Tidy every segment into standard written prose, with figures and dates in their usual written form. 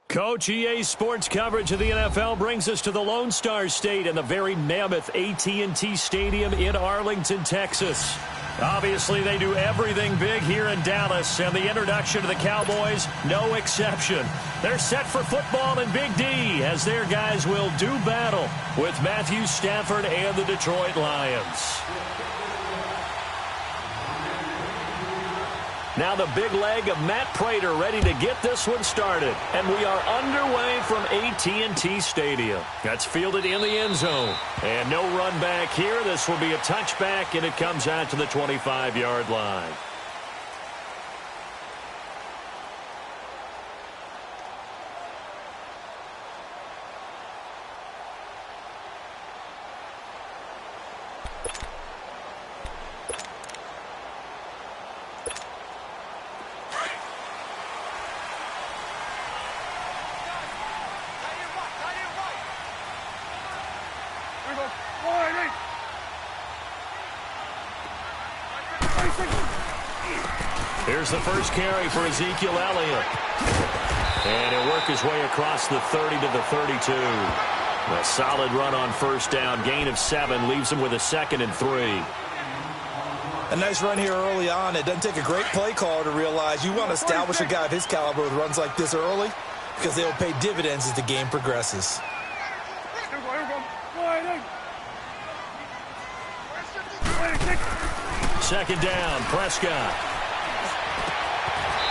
Coach, EA Sports coverage of the NFL brings us to the Lone Star State and the very mammoth AT&T Stadium in Arlington, Texas. Obviously, they do everything big here in Dallas, and the introduction to the Cowboys, no exception. They're set for football in Big D as their guys will do battle with Matthew Stafford and the Detroit Lions. Now the big leg of Matt Prater ready to get this one started. And we are underway from AT&T Stadium. That's fielded in the end zone. And no run back here. This will be a touchback, and it comes out to the 25-yard line. Here's the first carry for Ezekiel Elliott. And he'll work his way across the 30 to the 32. A solid run on first down. Gain of 7 leaves him with a 2nd and 3. A nice run here early on. It doesn't take a great play caller to realize you want to establish a guy of his caliber with runs like this early because they'll pay dividends as the game progresses. Second down, Prescott.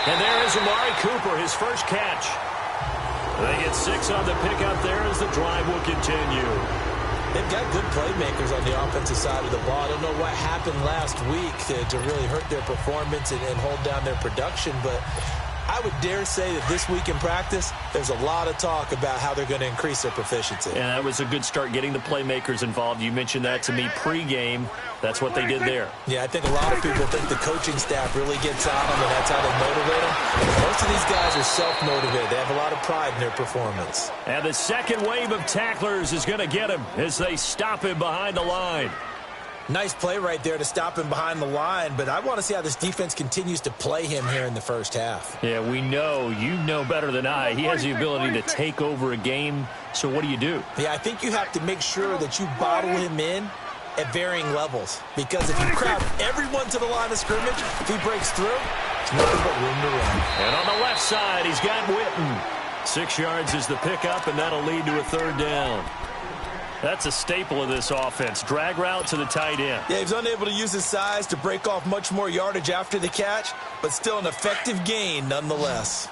And there is Amari Cooper, his first catch. They get 6 on the pickup there as the drive will continue. They've got good playmakers on the offensive side of the ball. I don't know what happened last week to really hurt their performance and hold down their production, but I would dare say that this week in practice, there's a lot of talk about how they're going to increase their proficiency. And that was a good start, getting the playmakers involved. You mentioned that to me pregame. That's what they did there. Yeah, I think a lot of people think the coaching staff really gets on them, and that's how they motivate them. Most of these guys are self-motivated. They have a lot of pride in their performance. And the second wave of tacklers is going to get him as they stop him behind the line. Nice play right there to stop him behind the line, but I want to see how this defense continues to play him here in the first half. Yeah, we know. You know better than I. He has the ability to take over a game, so what do you do? Yeah, I think you have to make sure that you bottle him in at varying levels, because if you crowd everyone to the line of scrimmage, if he breaks through, there's nothing but room to run. And on the left side, he's got Witten. 6 yards is the pickup, and that'll lead to a 3rd down. That's a staple of this offense. Drag route to the tight end. Yeah, he's unable to use his size to break off much more yardage after the catch, but still an effective gain nonetheless.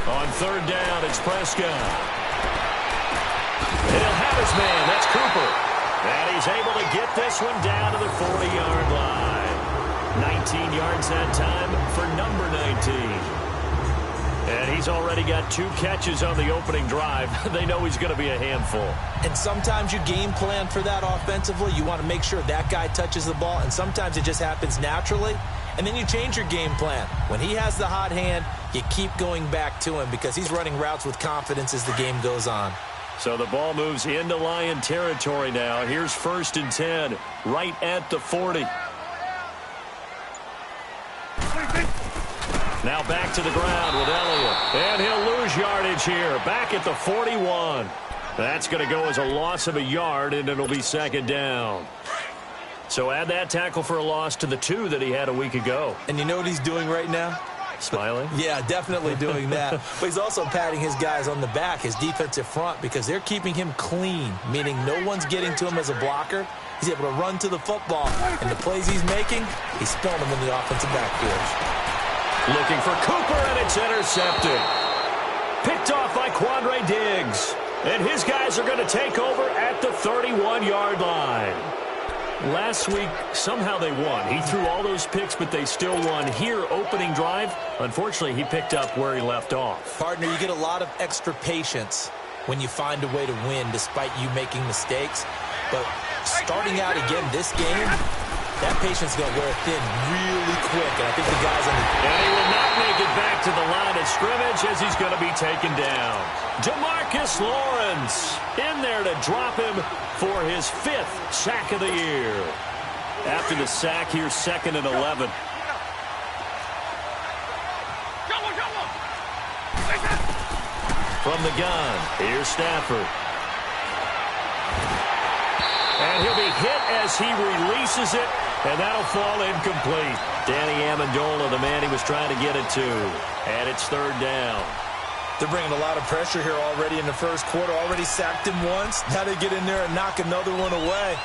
On 3rd down, it's Prescott. And he'll have his man. That's Cooper. And he's able to get this one down to the 40-yard line. 19 yards that time for number 19. And he's already got 2 catches on the opening drive. They know he's going to be a handful. And sometimes you game plan for that offensively. You want to make sure that guy touches the ball, and sometimes it just happens naturally. And then you change your game plan. When he has the hot hand, you keep going back to him because he's running routes with confidence as the game goes on. So the ball moves into Lion territory now. Here's 1st and 10, right at the 40. Now back to the ground with Elliott. And he'll lose yardage here, back at the 41. That's going to go as a loss of a yard, and it'll be 2nd down. So add that tackle for a loss to the 2 that he had a week ago. And you know what he's doing right now? Smiling? Yeah, definitely doing that. But he's also patting his guys on the back, his defensive front, because they're keeping him clean, meaning no one's getting to him as a blocker. He's able to run to the football, and the plays he's making, he's spelling them in the offensive backfield. Looking for Cooper, and it's intercepted. Picked off by Quandre Diggs. And his guys are going to take over at the 31-yard line. Last week, somehow they won. He threw all those picks, but they still won. Here, opening drive, unfortunately, he picked up where he left off. Partner, you get a lot of extra patience when you find a way to win despite you making mistakes. But starting out again this game, that patience is going to wear thin really quick. And I think the guys on the... And he will not make it back to the line of scrimmage as he's going to be taken down. Demarcus Lawrence in there to drop him for his 5th sack of the year. After the sack, here's 2nd and 11. From the gun, here's Stafford. And he'll be hit as he releases it, and that'll fall incomplete. Danny Amendola, the man he was trying to get it to. And it's 3rd down. They're bringing a lot of pressure here already in the first quarter. Already sacked him once. Now they get in there and knock another one away.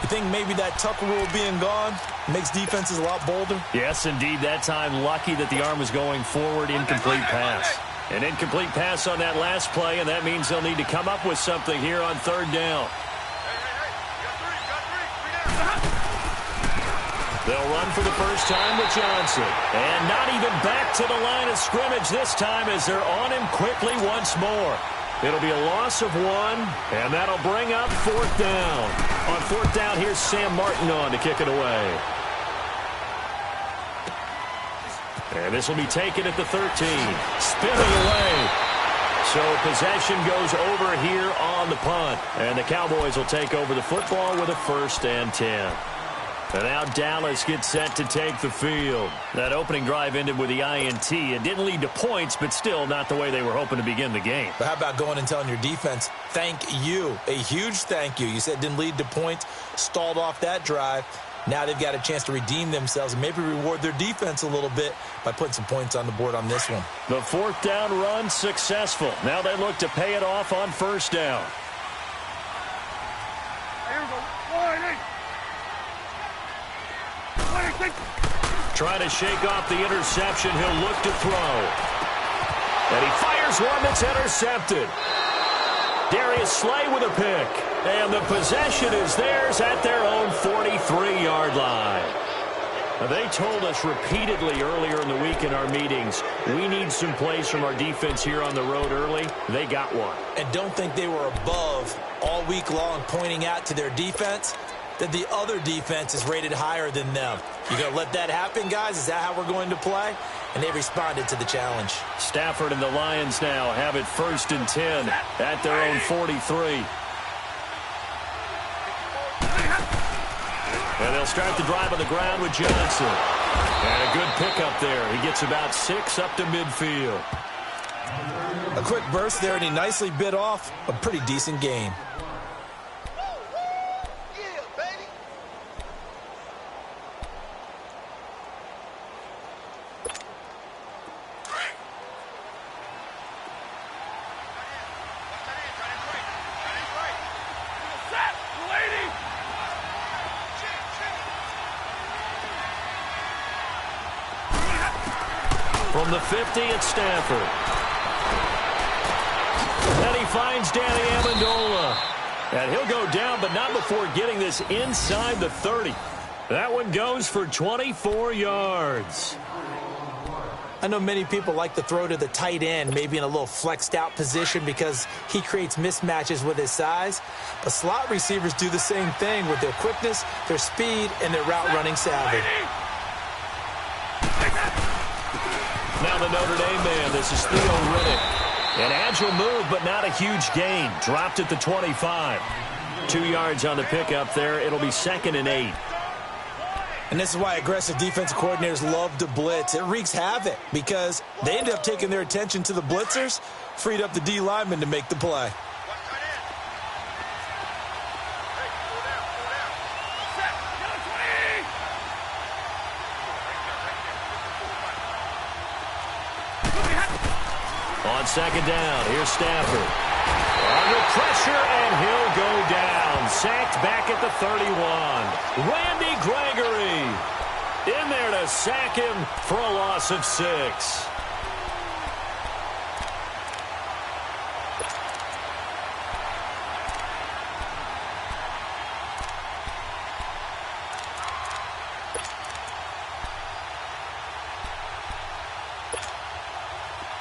You think maybe that Tucker rule being gone makes defenses a lot bolder? Yes, indeed. That time, lucky that the arm was going forward. Incomplete pass. An incomplete pass on that last play, and that means they'll need to come up with something here on 3rd down. They'll run for the first time with Johnson. And not even back to the line of scrimmage this time as they're on him quickly once more. It'll be a loss of 1, and that'll bring up 4th down. On 4th down, here's Sam Martin on to kick it away. And this will be taken at the 13. Spin it away. So possession goes over here on the punt. And the Cowboys will take over the football with a 1st and 10. And now Dallas gets set to take the field. That opening drive ended with the INT. It didn't lead to points, but still not the way they were hoping to begin the game. But how about going and telling your defense, thank you, a huge thank you. You said it didn't lead to points, stalled off that drive. Now they've got a chance to redeem themselves and maybe reward their defense a little bit by putting some points on the board on this one. The 4th down run successful. Now they look to pay it off on 1st down. Trying to shake off the interception. He'll look to throw. And he fires one that's intercepted. Darius Slay with a pick. And the possession is theirs at their own 43-yard line. Now, they told us repeatedly earlier in the week in our meetings, we need some plays from our defense here on the road early. They got one. And don't think they were above all week long pointing out to their defense that the other defense is rated higher than them. You going to let that happen, guys? Is that how we're going to play? And they responded to the challenge. Stafford and the Lions now have it 1st and 10 at their own 43. And they'll start the drive on the ground with Johnson. And a good pickup there. He gets about 6 up to midfield. A quick burst there, and he nicely bit off a pretty decent gain. From the 50, it's Stafford. And he finds Danny Amendola. And he'll go down, but not before getting this inside the 30. That one goes for 24 yards. I know many people like to throw to the tight end, maybe in a little flexed out position because he creates mismatches with his size. But slot receivers do the same thing with their quickness, their speed, and their route running savvy. Now the Notre Dame man, this is Theo Riddick. An agile move, but not a huge gain. Dropped at the 25. 2 yards on the pickup there. It'll be 2nd and 8. And this is why aggressive defensive coordinators love to blitz. It wreaks havoc because they end up taking their attention to the blitzers, freed up the D lineman to make the play. On 2nd down, here's Stafford. Under pressure, and he'll go down. Sacked back at the 31. Randy Gregory in there to sack him for a loss of 6.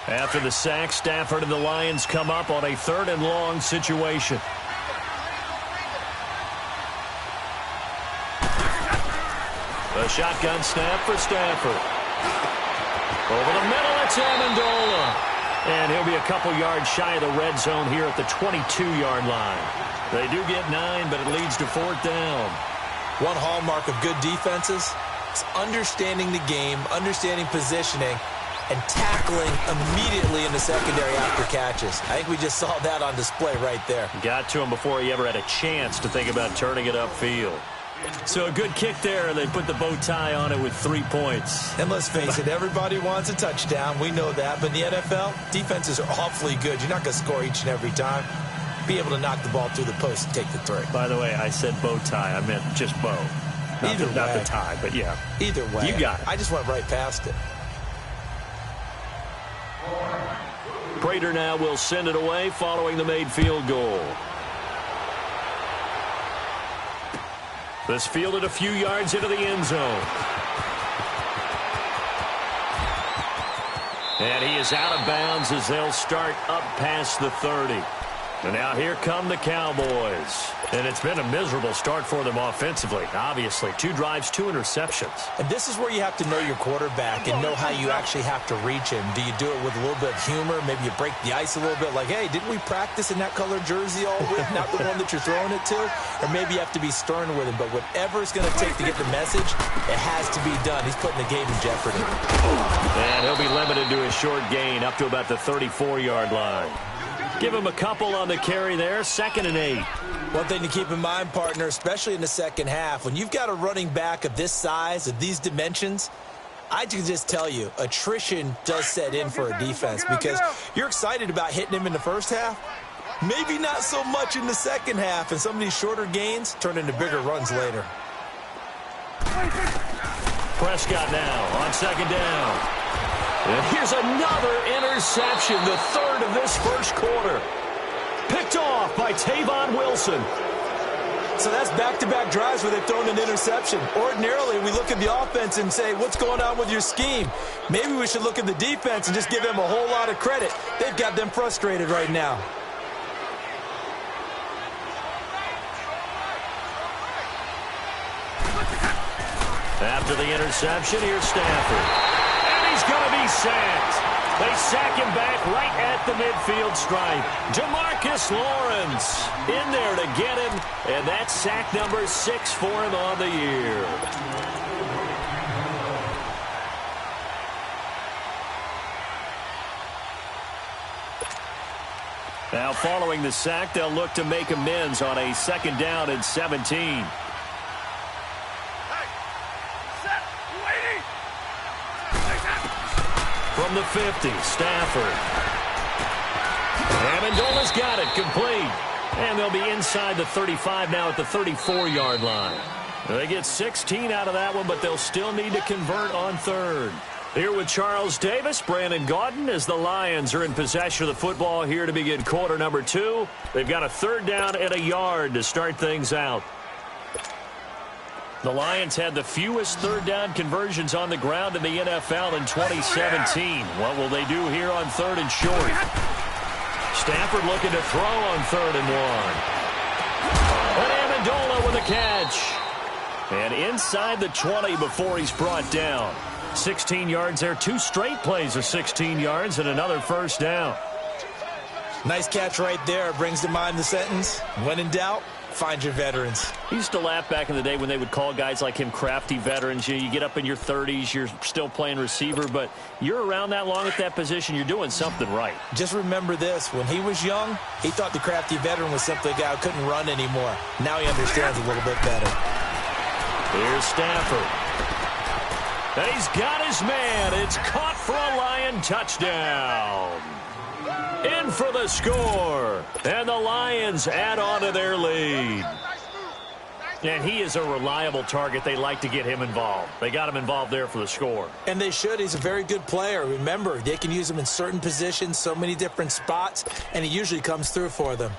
After the sack, Stafford and the Lions come up on a 3rd and long situation. A shotgun snap for Stafford. Over the middle, It's Amendola. And he'll be a couple yards shy of the red zone here at the 22-yard line. They do get 9, but it leads to 4th down. One hallmark of good defenses is understanding the game, understanding positioning, and tackling immediately in the secondary after catches. I think we just saw that on display right there. Got to him before he ever had a chance to think about turning it upfield. So a good kick there, and they put the bow tie on it with 3 points. And let's face it, everybody wants a touchdown. We know that. But in the NFL, defenses are awfully good. You're not going to score each and every time. Be able to knock the ball through the post and take the 3. By the way, I said bow tie. I meant just bow. Not the tie, but yeah. Either way. You got it. I just went right past it. Prater now will send it away following the made field goal. This fielded a few yards into the end zone. And he is out of bounds as they'll start up past the 30. And now here come the Cowboys. And it's been a miserable start for them offensively, obviously. 2 drives, 2 interceptions. And this is where you have to know your quarterback and know how you actually have to reach him. Do you do it with a little bit of humor? Maybe you break the ice a little bit like, hey, didn't we practice in that color jersey all week? Not the one that you're throwing it to? Or maybe you have to be stern with him. But whatever it's going to take to get the message, it has to be done. He's putting the game in jeopardy. And he'll be limited to a short gain up to about the 34-yard line. Give him a couple on the carry there, 2nd and 8. One thing to keep in mind, partner, especially in the second half, when you've got a running back of this size, of these dimensions, I can just tell you, attrition does set in for a defense because you're excited about hitting him in the first half. Maybe not so much in the second half, and some of these shorter gains turn into bigger runs later. Prescott now on 2nd down. And here's another interception, the 3rd of this first quarter. Picked off by Tavon Wilson. So that's back-to-back drives where they've thrown an interception. Ordinarily, we look at the offense and say, what's going on with your scheme? Maybe we should look at the defense and just give them a whole lot of credit. They've got them frustrated right now. After the interception, here's Stafford. He's going to be sacked. They sack him back right at the midfield stripe. DeMarcus Lawrence in there to get him, and that's sack number 6 for him on the year. Now following the sack, they'll look to make amends on a 2nd down and 17. From the 50, Stafford. Amendola's got it, complete. And they'll be inside the 35 now at the 34-yard line. They get 16 out of that one, but they'll still need to convert on 3rd. Here with Charles Davis, Brandon Gaudin, as the Lions are in possession of the football here to begin quarter number 2. They've got a 3rd down and a yard to start things out. The Lions had the fewest 3rd down conversions on the ground in the NFL in 2017. What will they do here on 3rd and short? Stafford looking to throw on 3rd and 1. And Amendola with a catch. And inside the 20 before he's brought down. 16 yards there, 2 straight plays of 16 yards and another 1st down. Nice catch right there. Brings to mind the sentence, when in doubt, find your veterans. I used to laugh back in the day when they would call guys like him crafty veterans. You get up in your 30s, you're still playing receiver, but you're around that long at that position, you're doing something right. Just remember this, when he was young, he thought the crafty veteran was simply a guy who couldn't run anymore. Now he understands a little bit better. Here's Stafford. And he's got his man. It's caught for a Lion touchdown. In for the score. And the Lions add on to their lead. And he is a reliable target. They like to get him involved. They got him involved there for the score. And they should. He's a very good player. Remember, they can use him in certain positions, so many different spots, and he usually comes through for them.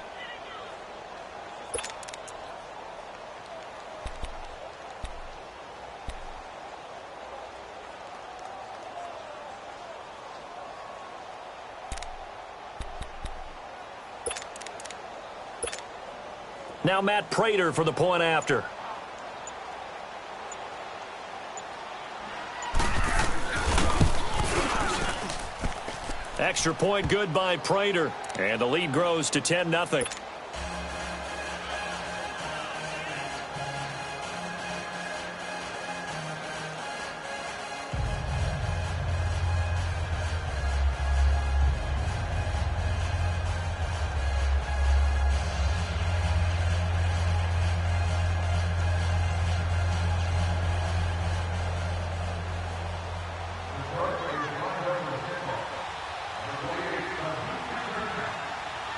Now Matt Prater for the point after. Extra point good by Prater. And the lead grows to 10-0.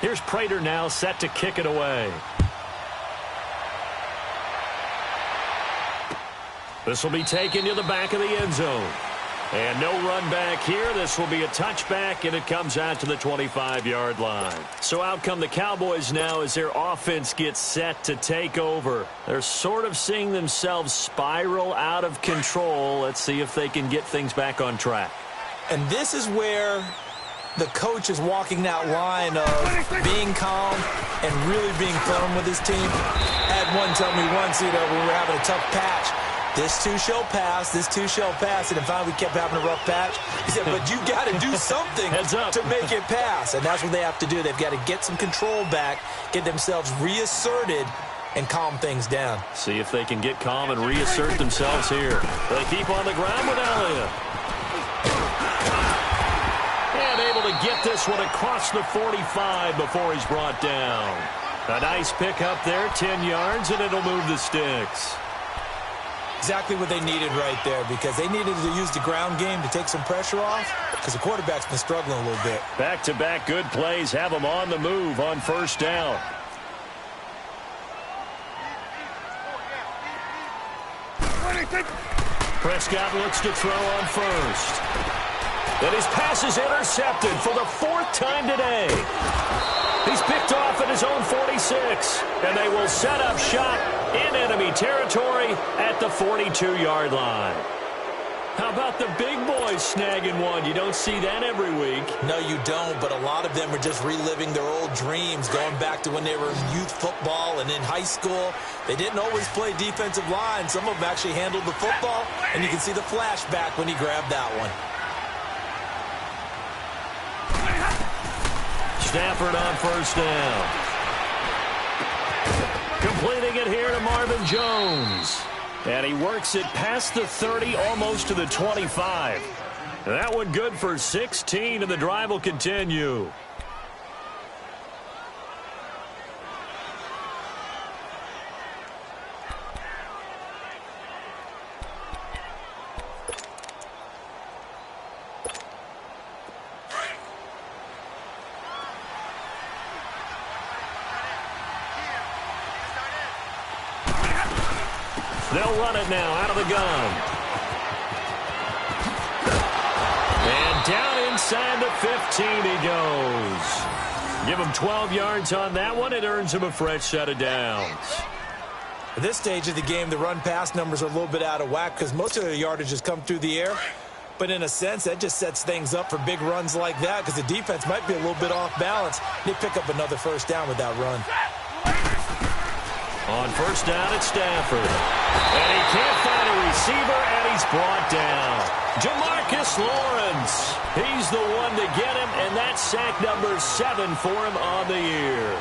Here's Prater now set to kick it away. This will be taken to the back of the end zone. And no run back here. This will be a touchback, and it comes out to the 25-yard line. So out come the Cowboys now as their offense gets set to take over. They're sort of seeing themselves spiral out of control. Let's see if they can get things back on track. And this is where the coach is walking that line of being calm and really being firm with his team. I had one tell me once, when we were having a tough patch, this too shall pass, this too shall pass. And finally we kept having a rough patch. He said, but you got to do something to make it pass. And that's what they have to do. They've got to get some control back, get themselves reasserted, and calm things down. See if they can get calm and reassert themselves here. They keep on the ground with Elliott. And able to get this one across the 45 before he's brought down. A nice pick up there, 10 yards, and it'll move the sticks. Exactly what they needed right there, because they needed to use the ground game to take some pressure off, because the quarterback's been struggling a little bit. Back-to-back good plays have them on the move on first down. Prescott looks to throw on first. And his pass is intercepted for the fourth time today. He's picked off at his own 46. And they will set up shop in enemy territory at the 42-yard line. How about the big boys snagging one? You don't see that every week. No, you don't, but a lot of them are just reliving their old dreams, going back to when they were in youth football and in high school. They didn't always play defensive line. Some of them actually handled the football, and you can see the flashback when he grabbed that one. Stafford on first down. Completing it here to Marvin Jones. And he works it past the 30, almost to the 25. That one good for 16, and the drive will continue. They'll run it now out of the gun. And down inside the 15 he goes. Give him 12 yards on that one. It earns him a fresh set of downs. At this stage of the game, the run-pass numbers are a little bit out of whack because most of their yardage has come through the air. But in a sense, that just sets things up for big runs like that because the defense might be a little bit off balance. They pick up another first down with that run. On first down, it's Stafford. And he can't find a receiver, and he's brought down. Jamarcus Lawrence. He's the one to get him, and that's sack number 7 for him on the year.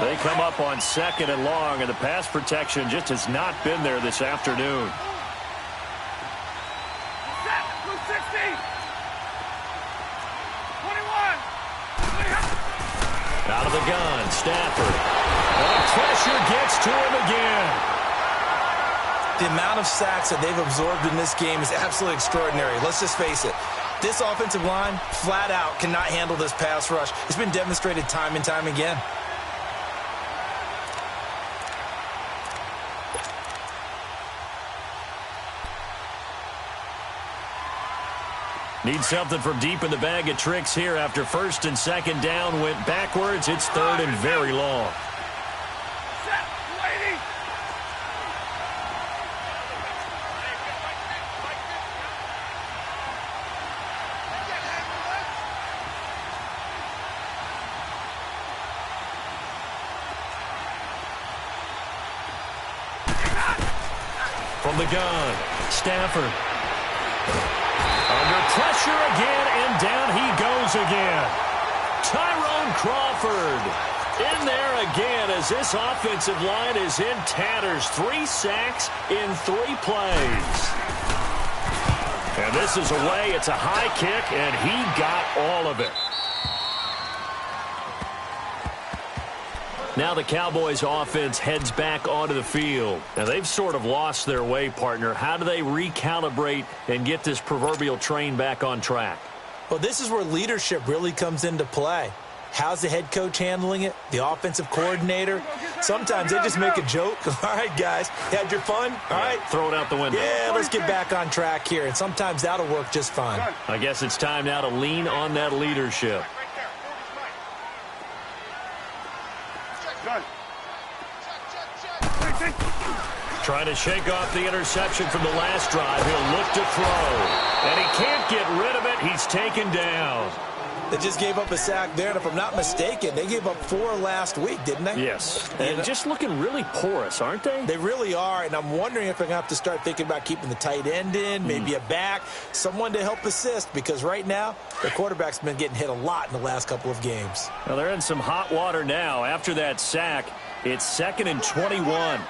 They come up on 2nd and long, and the pass protection just has not been there this afternoon. Out of the gun, Stafford. And pressure gets to him again. The amount of sacks that they've absorbed in this game is absolutely extraordinary. Let's just face it. This offensive line, flat out, cannot handle this pass rush. It's been demonstrated time and time again. Need something from deep in the bag of tricks here after 1st and 2nd down went backwards. It's 3rd and very long. From the gun, Stafford. Under pressure again, and down he goes again. Tyrone Crawford in there again as this offensive line is in tatters. 3 sacks in 3 plays. And this is away. It's a high kick, and he got all of it. Now the Cowboys offense heads back onto the field. Now they've sort of lost their way, partner. How do they recalibrate and get this proverbial train back on track? Well, this is where leadership really comes into play. How's the head coach handling it? The offensive coordinator? Sometimes they just make a joke. All right, guys, had your fun? All right. Throw it out the window. Yeah, let's get back on track here. And sometimes that'll work just fine. I guess it's time now to lean on that leadership. Trying to shake off the interception from the last drive. He'll look to throw. And he can't get rid of it. He's taken down. They just gave up a sack there, and if I'm not mistaken, they gave up 4 last week, didn't they? Yes. And just looking really porous, aren't they? They really are, and I'm wondering if they're going to have to start thinking about keeping the tight end in, maybe a back, someone to help assist, because right now, the quarterback's been getting hit a lot in the last couple of games. Well, they're in some hot water now. After that sack, it's 2nd and 21.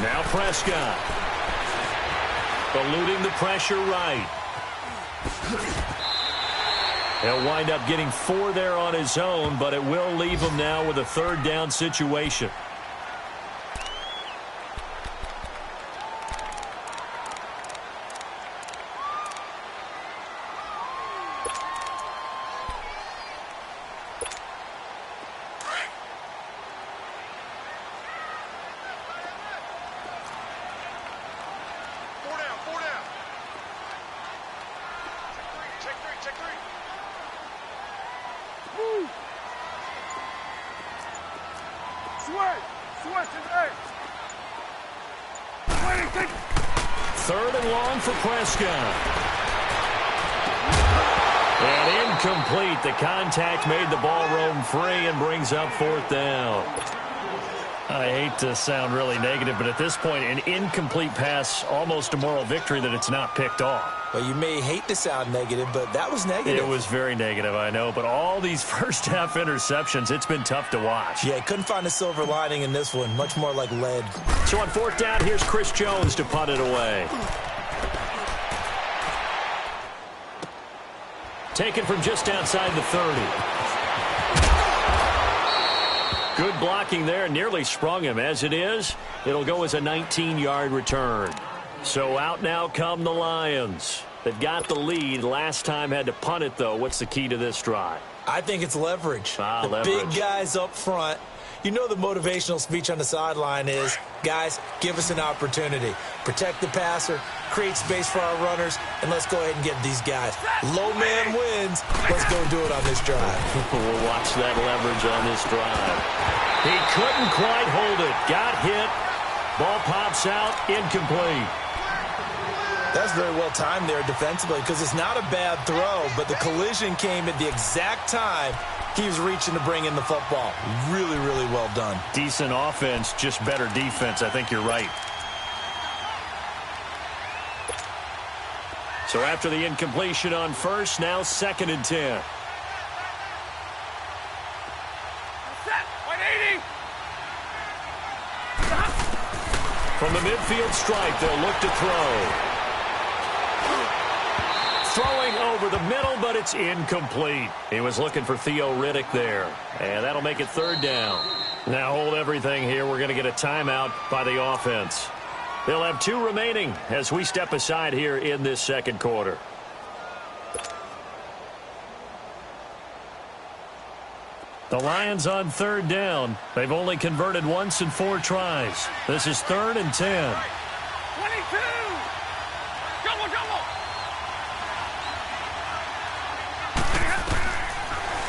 Now Prescott. Eluding the pressure right. He'll wind up getting 4 there on his own, but it will leave him now with a 3rd down situation. Third and long for Prescott. And incomplete. The contact made the ball roam free and brings up 4th down. I hate to sound really negative, but at this point, an incomplete pass, almost a moral victory that it's not picked off. Well, you may hate to sound negative, but that was negative. It was very negative, I know. But all these first-half interceptions, it's been tough to watch. Yeah, couldn't find a silver lining in this one. Much more like lead. So on 4th down, here's Chris Jones to punt it away. Taken from just outside the 30. Good blocking there. Nearly sprung him. As it is, it'll go as a 19-yard return. So out now come the Lions. They've got the lead. Last time had to punt it, though. What's the key to this drive? I think it's leverage. Leverage. Big guys up front. You know the motivational speech on the sideline is, guys, give us an opportunity. Protect the passer, create space for our runners, and let's go ahead and get these guys. Low man wins. Let's go do it on this drive. We'll watch that leverage on this drive. He couldn't quite hold it. Got hit. Ball pops out. Incomplete. That's very well timed there defensively because it's not a bad throw, but the collision came at the exact time he was reaching to bring in the football. Really, really well done. Decent offense, just better defense. I think you're right. So after the incompletion on first, now 2nd and 10. From the midfield stripe, they'll look to throw. Throwing over the middle, but it's incomplete. He was looking for Theo Riddick there. And that'll make it 3rd down. Now hold everything here. We're going to get a timeout by the offense. They'll have 2 remaining as we step aside here in this 2nd quarter. The Lions on 3rd down. They've only converted once in 4 tries. This is 3rd and 10. 22! Double!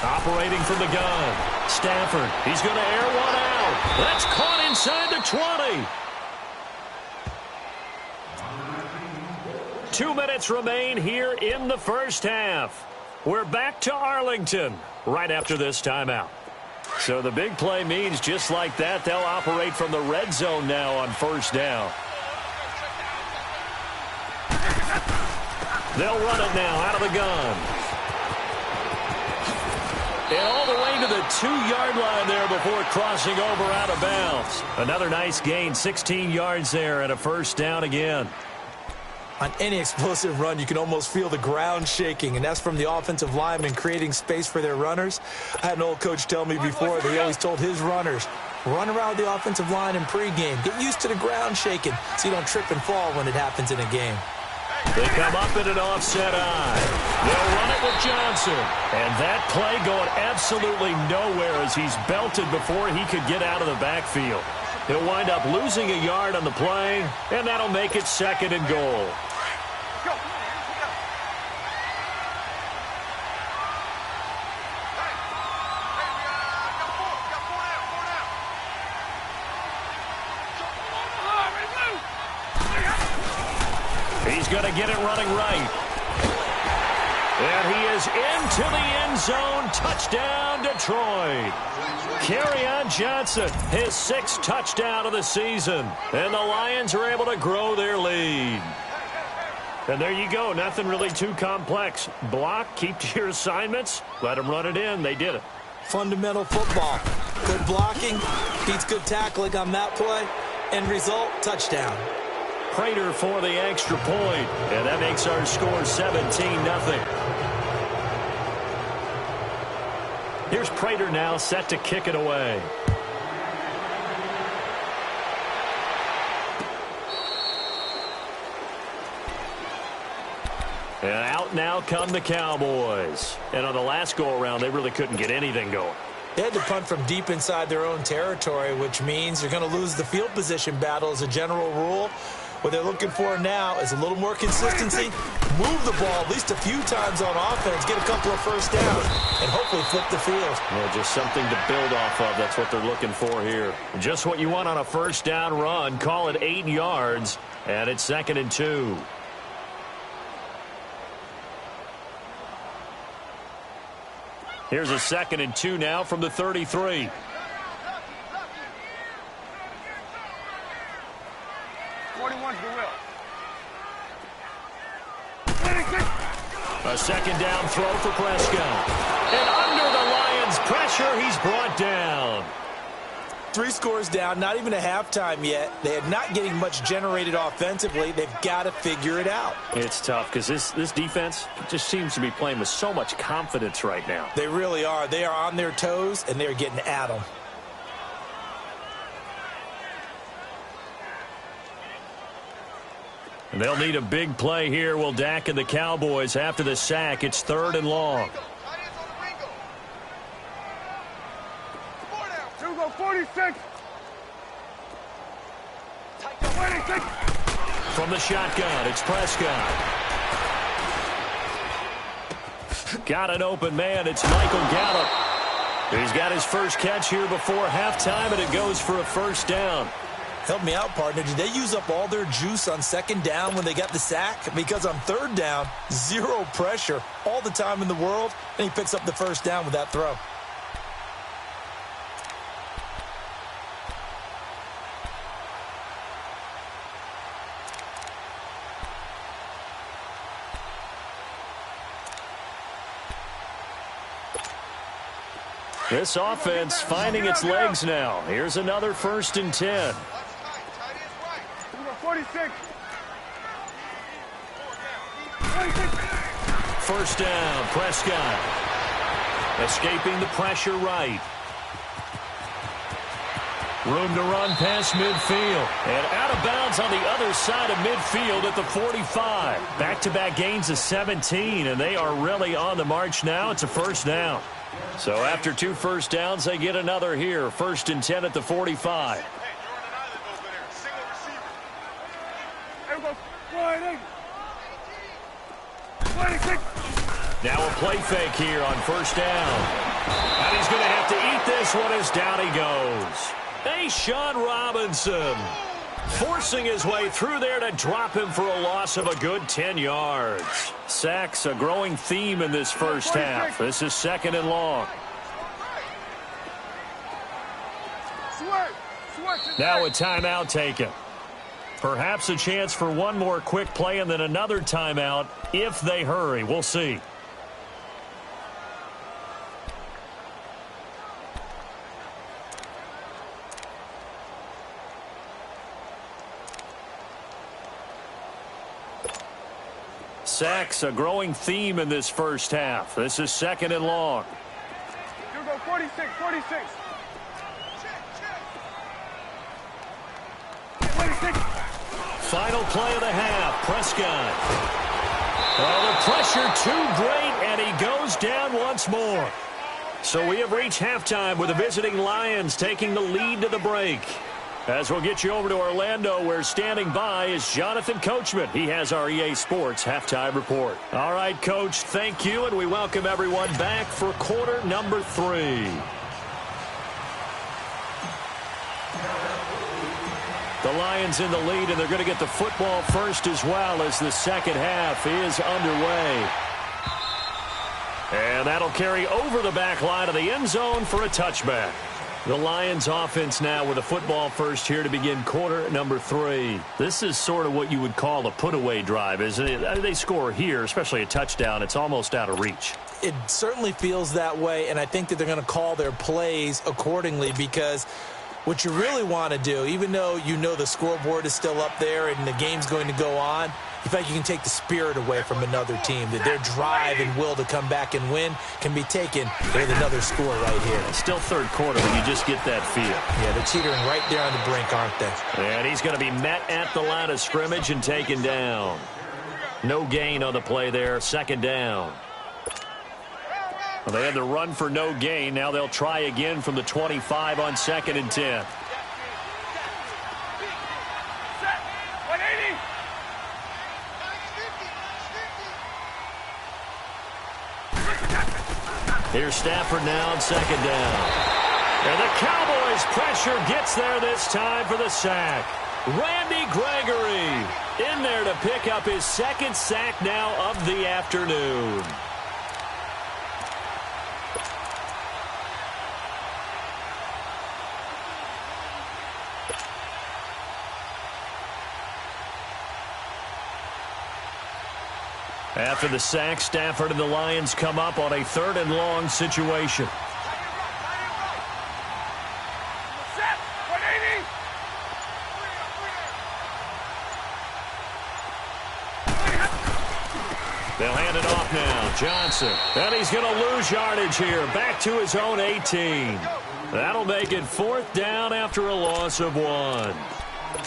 Operating from the gun. Stafford. He's going to air one out. That's caught inside the 20. 2 minutes remain here in the first half. We're back to Arlington right after this timeout. So the big play means just like that, they'll operate from the red zone now on first down. They'll run it now out of the gun. And all the way to the 2-yard line there before crossing over out of bounds. Another nice gain, 16 yards there and a first down again. On any explosive run, you can almost feel the ground shaking, and that's from the offensive linemen creating space for their runners. I had an old coach tell me before that he always told his runners, run around the offensive line in pregame. Get used to the ground shaking so you don't trip and fall when it happens in a game. They come up in an offset eye. They'll run it with Johnson. And that play going absolutely nowhere as he's belted before he could get out of the backfield. He'll wind up losing a yard on the play, and that'll make it 2nd and goal. He's going to get it running right. And he is into the end zone. Touchdown, Detroit. Kerryon Johnson, his 6th touchdown of the season. And the Lions are able to grow their lead. And there you go. Nothing really too complex. Block, keep to your assignments, let them run it in. They did it. Fundamental football. Good blocking beats good tackling on that play. End result, touchdown. Prater for the extra point, and that makes our score 17-0. Here's Prater now set to kick it away. And out now come the Cowboys. And on the last go-around, they really couldn't get anything going. They had to punt from deep inside their own territory, which means you're going to lose the field position battle as a general rule. What they're looking for now is a little more consistency, move the ball at least a few times on offense, get a couple of first downs, and hopefully flip the field. Well, just something to build off of. That's what they're looking for here. Just what you want on a first down run. Call it 8 yards, and it's 2nd and 2. Here's a 2nd and 2 now from the 33. A 2nd down throw for Prescott. And under the Lions' pressure, he's brought down. 3 scores down, not even a halftime yet. They are not getting much generated offensively. They've got to figure it out. It's tough because this defense just seems to be playing with so much confidence right now. They really are. They are on their toes, and they're getting at them. And they'll need a big play here. Will Dak and the Cowboys after the sack. It's 3rd and long. 46. From the shotgun, it's Prescott. Got an open man. It's Michael Gallup. He's got his first catch here before halftime, and it goes for a first down. Help me out, partner. Did they use up all their juice on 2nd down when they got the sack? Because on 3rd down, 0 pressure, all the time in the world, and he picks up the first down with that throw. This offense finding its legs now. Here's another 1st and 10. 46. First down, Prescott. Escaping the pressure right. Room to run past midfield. And out of bounds on the other side of midfield at the 45. Back-to-back gains of 17, and they are really on the march now. It's a first down. So after 2 first downs, they get another here. 1st and 10 at the 45. Now a play fake here on first down. And he's going to have to eat this one as down he goes. Sean Robinson forcing his way through there to drop him for a loss of a good 10 yards. Sacks a growing theme in this first half. This is 2nd and long. Now a timeout taken. Perhaps a chance for one more quick play and then another timeout if they hurry. We'll see. Sacks, a growing theme in this first half. This is 2nd and long. You go 46, 46. 46. Final play of the half. Prescott. Oh, the pressure too great, and he goes down once more. So we have reached halftime with the visiting Lions taking the lead to the break. As we'll get you over to Orlando, where standing by is Jonathan Coachman. He has our EA Sports halftime report. All right, Coach, thank you, and we welcome everyone back for quarter number 3. The Lions in the lead, and they're going to get the football first as well as the second half is underway. And that'll carry over the back line of the end zone for a touchback. The Lions offense now with a football first here to begin quarter number 3. This is sort of what you would call a put-away drive, isn't it? They score here, especially a touchdown. It's almost out of reach. It certainly feels that way, and I think that they're going to call their plays accordingly because what you really want to do, even though you know the scoreboard is still up there and the game's going to go on, you feel like you can take the spirit away from another team, that their drive and will to come back and win can be taken with another score right here. It's still third quarter, but you just get that feel. Yeah, they're teetering right there on the brink, aren't they? And he's going to be met at the line of scrimmage and taken down. No gain on the play there, 2nd down. Well, they had the run for no gain. Now they'll try again from the 25 on 2nd and 10. Here's Stafford now on 2nd down. And the Cowboys' pressure gets there this time for the sack. Randy Gregory in there to pick up his 2nd sack now of the afternoon. After the sack, Stafford and the Lions come up on a 3rd and long situation. They'll hand it off now. Johnson. And he's going to lose yardage here. Back to his own 18. That'll make it 4th down after a loss of 1.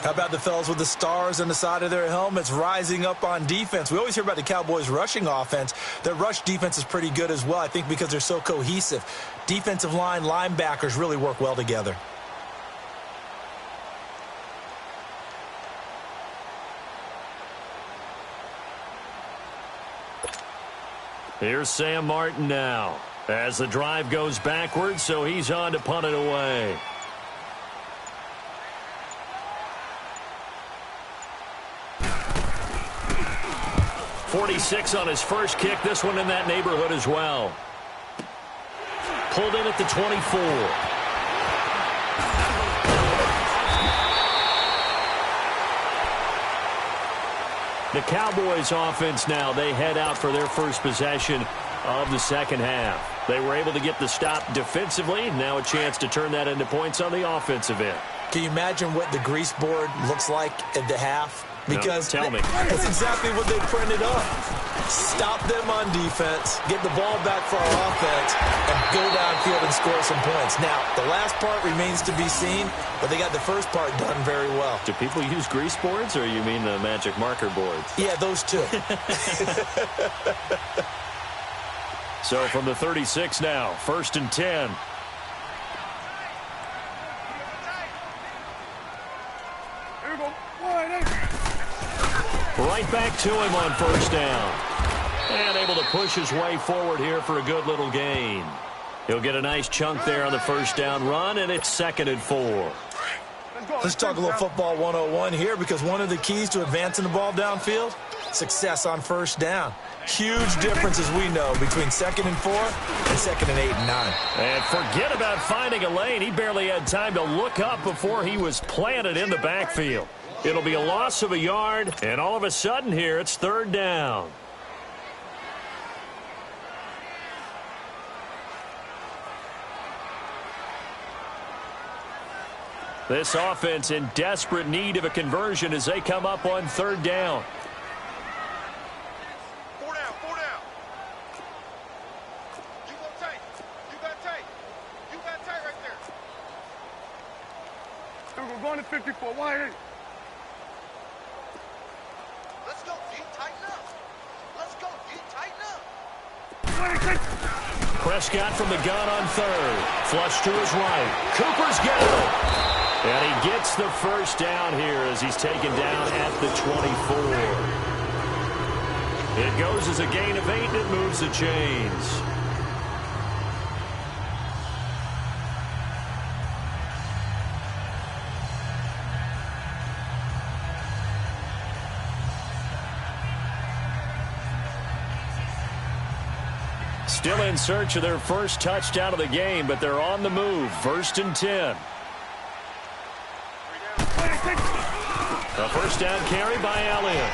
How about the fellas with the stars on the side of their helmets rising up on defense? We always hear about the Cowboys' rushing offense. Their rush defense is pretty good as well, I think, because they're so cohesive. Defensive line, linebackers really work well together. Here's Sam Martin now as the drive goes backwards, so he's on to punt it away. 46 on his first kick. This one in that neighborhood as well. Pulled in at the 24. The Cowboys offense now, they head out for their first possession of the second half. They were able to get the stop defensively. Now a chance to turn that into points on the offensive end. Can you imagine what the grease board looks like at the half? Because no, tell me. That's exactly what they printed up. Stop them on defense, get the ball back for our offense, and go downfield and score some points. Now, the last part remains to be seen, but they got the first part done very well. Do people use grease boards, or you mean the magic marker boards? Yeah, those two. So from the 36 now, 1st and 10. Right back to him on 1st down. And able to push his way forward here for a good little gain. He'll get a nice chunk there on the 1st down run, and it's 2nd and 4. Let's talk a little football 101 here, because one of the keys to advancing the ball downfield, success on first down. Huge difference, as we know, between 2nd and 4 and 2nd and 8 and 9. And forget about finding a lane. He barely had time to look up before he was planted in the backfield. It'll be a loss of a yard, and all of a sudden here, it's 3rd down. This offense in desperate need of a conversion as they come up on 3rd down. 4 down, 4 down. You go tight. You got tight. You got tight right there. We're going to 54. Why? Let's go. Deep, tighten up. Let's go. Deep, tighten up. Prescott from the gun on 3rd. Flush to his right. Cooper's got it. And he gets the first down here as he's taken down at the 24. It goes as a gain of 8, and it moves the chains. Still in search of their first touchdown of the game, but they're on the move. 1st and 10. A first down carry by Elliott.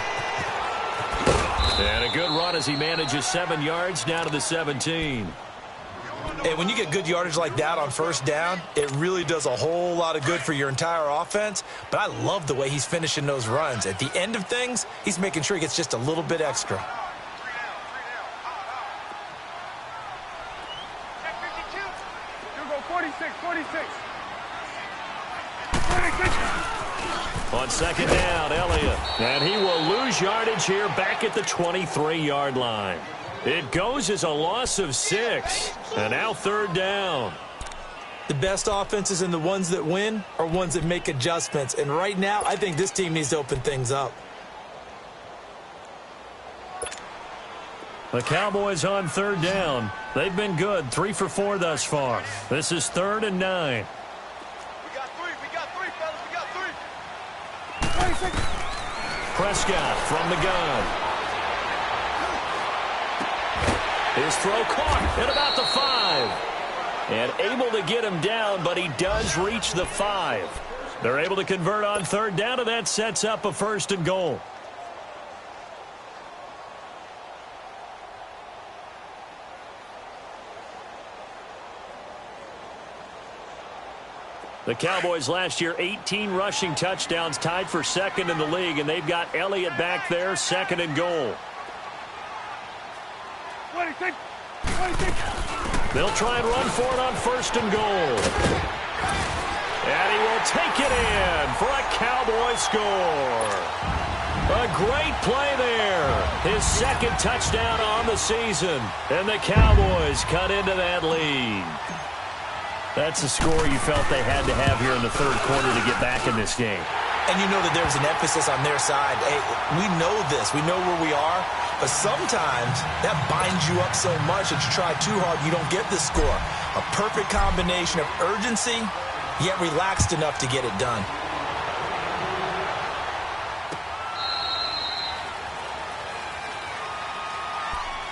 And a good run as he manages 7 yards down to the 17. Hey, when you get good yardage like that on first down, it really does a whole lot of good for your entire offense. But I love the way he's finishing those runs. At the end of things, he's making sure he gets just a little bit extra. You go 46, 46. On 2nd down, Elliott. And he will lose yardage here back at the 23-yard line. It goes as a loss of 6. And now 3rd down. The best offenses and the ones that win are ones that make adjustments. And right now, I think this team needs to open things up. The Cowboys on 3rd down. They've been good, 3 for 4 thus far. This is 3rd and 9. Prescott from the gun. His throw caught at about the 5. And able to get him down, but he does reach the 5. They're able to convert on 3rd down, and that sets up a 1st and goal. The Cowboys last year, 18 rushing touchdowns, tied for 2nd in the league, and they've got Elliott back there, 2nd and goal. 26. They'll try and run for it on 1st and goal. And he will take it in for a Cowboy score. A great play there. His 2nd touchdown on the season. And the Cowboys cut into that lead. That's a score you felt they had to have here in the 3rd quarter to get back in this game. And you know that there's an emphasis on their side. Hey, we know this. We know where we are. But sometimes that binds you up so much that you try too hard, you don't get the score. A perfect combination of urgency, yet relaxed enough to get it done.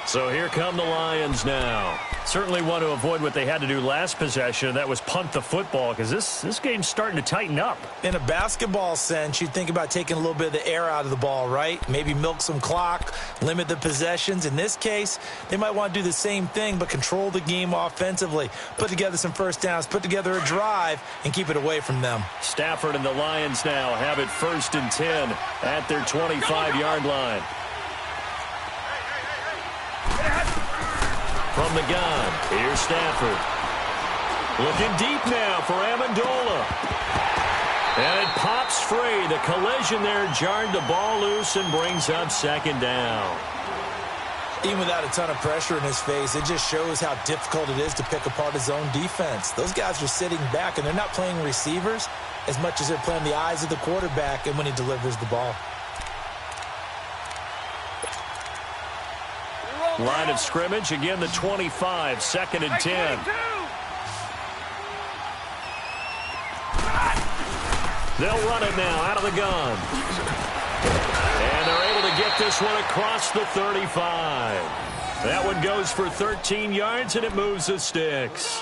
So here come the Lions now. Certainly want to avoid what they had to do last possession. That was punt the football, because this game's starting to tighten up. In a basketball sense, you'd think about taking a little bit of the air out of the ball, right? Maybe milk some clock, limit the possessions. In this case, they might want to do the same thing, but control the game offensively. Put together some first downs, put together a drive, and keep it away from them. Stafford and the Lions now have it 1st and 10 at their 25-yard line. From the gun, here's Stafford. Looking deep now for Amendola. And it pops free. The collision there jarred the ball loose and brings up 2nd down. Even without a ton of pressure in his face, it just shows how difficult it is to pick apart his own defense. Those guys are sitting back, and they're not playing receivers as much as they're playing the eyes of the quarterback and when he delivers the ball. Line of scrimmage, again the 25, 2nd and 10. They'll run it now out of the gun. And they're able to get this one across the 35. That one goes for 13 yards, and it moves the sticks.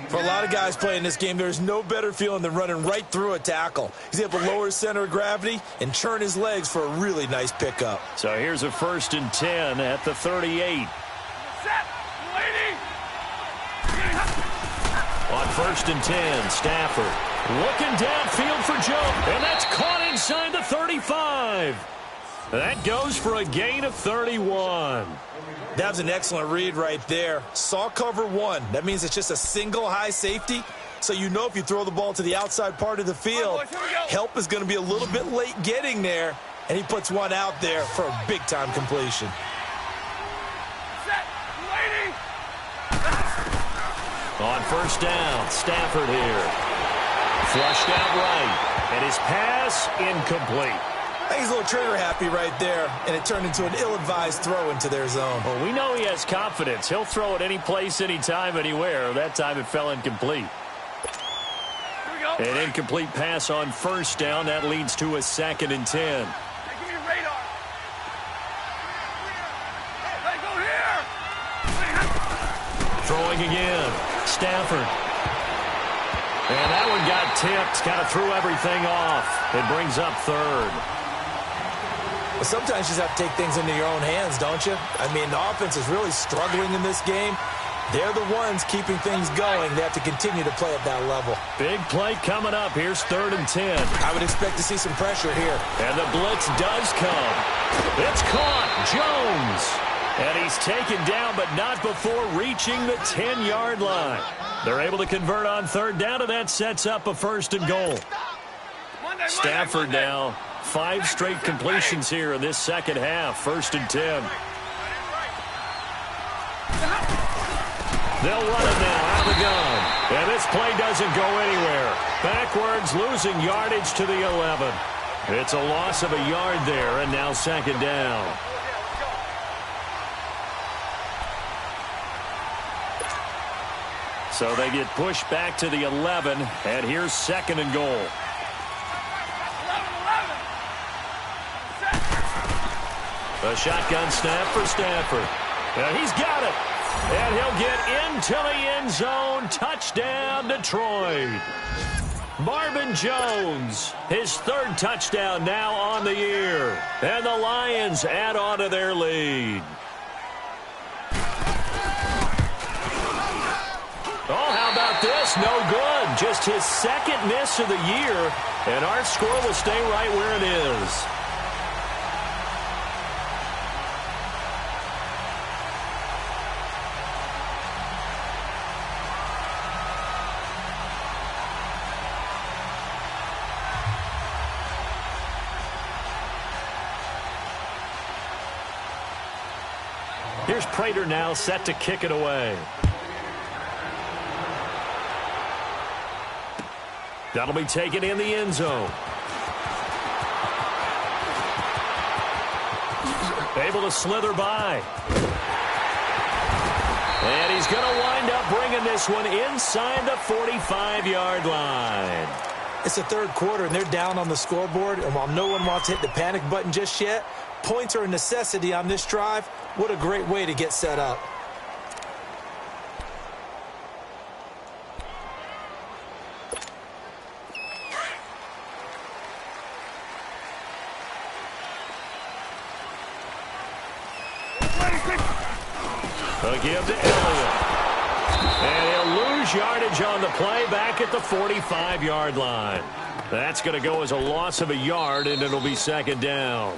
For a lot of guys playing this game, there's no better feeling than running right through a tackle. He's able to lower his center of gravity and churn his legs for a really nice pickup. So here's a 1st and 10 at the 38. Set, lady. On 1st and 10, Stafford looking downfield for Jones, and that's caught inside the 35. That goes for a gain of 31. That was an excellent read right there. Saw cover 1. That means it's just a single high safety. So you know if you throw the ball to the outside part of the field, help is going to be a little bit late getting there. And he puts one out there for a big-time completion. Set, lady. On 1st down, Stafford here. Flushed out right, and his pass incomplete. I think he's a little trigger happy right there, and it turned into an ill-advised throw into their zone. Well, we know he has confidence. He'll throw it any place, anytime, anywhere. That time it fell incomplete. An incomplete pass on 1st down. That leads to a 2nd and 10. Hey, give me your radar. Hey, go here. Throwing again. Stafford. And that one got tipped. Kind of threw everything off. It brings up 3rd. But sometimes you just have to take things into your own hands, don't you? I mean, the offense is really struggling in this game. They're the ones keeping things going. They have to continue to play at that level. Big play coming up. Here's 3rd and 10. I would expect to see some pressure here. And the blitz does come. It's caught. Jones. And he's taken down, but not before reaching the 10-yard line. They're able to convert on 3rd down, and that sets up a 1st and goal. Stafford now. 5 straight completions here in this 2nd half. 1st and 10. They'll run it now out of the gun. And this play doesn't go anywhere. Backwards, losing yardage to the 11. It's a loss of a yard there, and now 2nd down. So they get pushed back to the 11, and here's 2nd and goal. A shotgun snap for Stafford. And he's got it. And he'll get into the end zone. Touchdown, Detroit. Marvin Jones, his 3rd touchdown now on the year. And the Lions add on to their lead. Oh, how about this? No good. Just his 2nd miss of the year. And our score will stay right where it is. Here's Prater now set to kick it away. That'll be taken in the end zone. Able to slither by. And he's going to wind up bringing this one inside the 45-yard line. It's the 3rd quarter, and they're down on the scoreboard. And while no one wants to hit the panic button just yet, points are a necessity on this drive. What a great way to get set up. A give to Elliott. And he'll lose yardage on the play back at the 45-yard line. That's going to go as a loss of a yard, and it'll be 2nd down.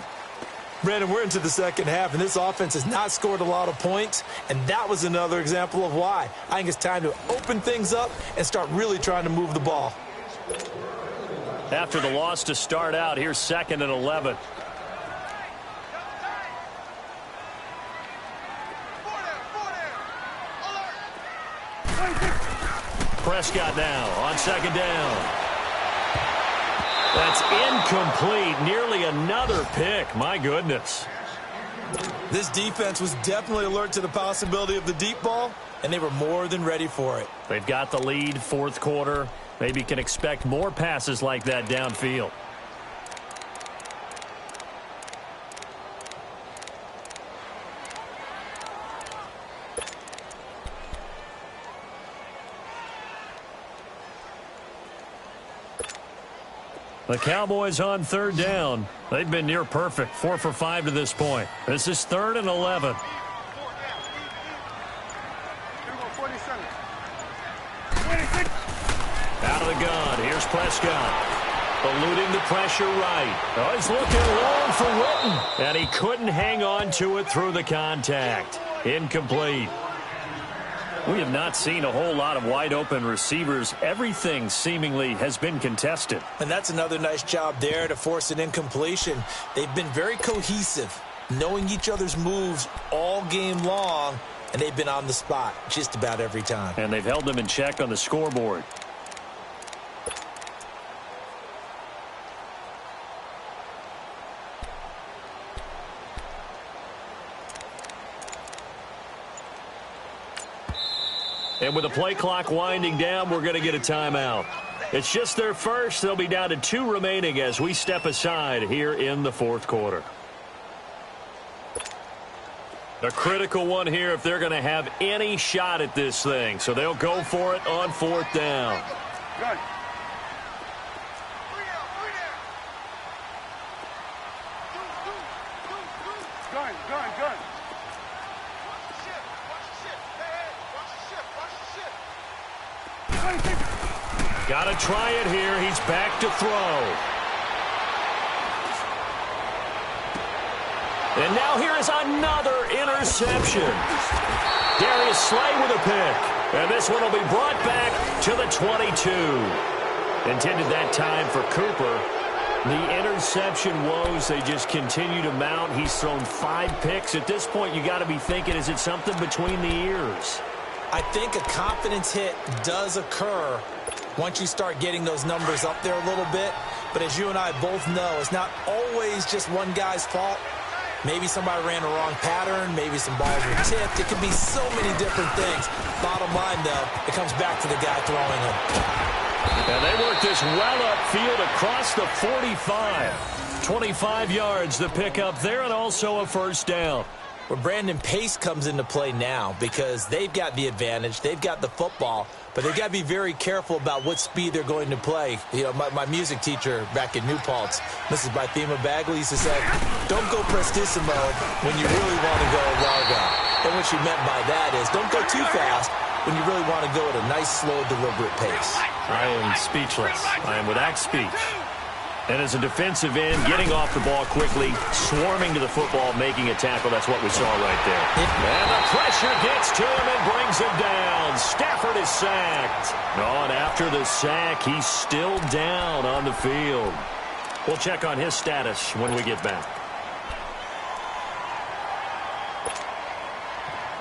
Brandon, we're into the 2nd half, and this offense has not scored a lot of points, and that was another example of why. I think it's time to open things up and start really trying to move the ball. After the loss to start out, here's 2nd and 11. Prescott now on 2nd down. That's incomplete. Nearly another pick. My goodness. This defense was definitely alert to the possibility of the deep ball, and they were more than ready for it. They've got the lead, 4th quarter. Maybe can expect more passes like that downfield. The Cowboys on third down. They've been near perfect, 4 for 5 to this point. This is 3rd and 11. Out of the gun. Here's Prescott. Eluding the pressure right. Oh, he's looking long for Witten. And he couldn't hang on to it through the contact. Incomplete. We have not seen a whole lot of wide-open receivers. Everything seemingly has been contested. And that's another nice job there to force an incompletion. They've been very cohesive, knowing each other's moves all game long, and they've been on the spot just about every time. And they've held them in check on the scoreboard. And with the play clock winding down, we're going to get a timeout. It's just their first. They'll be down to 2 remaining as we step aside here in the 4th quarter. A critical one here if they're going to have any shot at this thing. So they'll go for it on 4th down. Good. Gun. Got to try it here. He's back to throw. And now here is another interception. Darius Slay with a pick. And this one will be brought back to the 22. Intended that time for Cooper. The interception woes, they just continue to mount. He's thrown 5 picks. At this point, you got to be thinking, is it something between the ears? I think a confidence hit does occur once you start getting those numbers up there a little bit. But as you and I both know, it's not always just one guy's fault. Maybe somebody ran a wrong pattern. Maybe some balls were tipped. It could be so many different things. Bottom line, though, it comes back to the guy throwing them. And they work this well upfield across the 45. 25 yards to pick up there, and also a first down. Where Brandon, pace comes into play now because they've got the advantage. They've got the football, but they've got to be very careful about what speed they're going to play. You know, my music teacher back in New Paltz, Mrs. Bythema Bagley, used to say, don't go prestissimo when you really want to go largo. And what she meant by that is don't go too fast when you really want to go at a nice, slow, deliberate pace. I am speechless. I am without speech. And as a defensive end, getting off the ball quickly, swarming to the football, making a tackle. That's what we saw right there. And the pressure gets to him and brings him down. Stafford is sacked. Oh, and after the sack, he's still down on the field. We'll check on his status when we get back.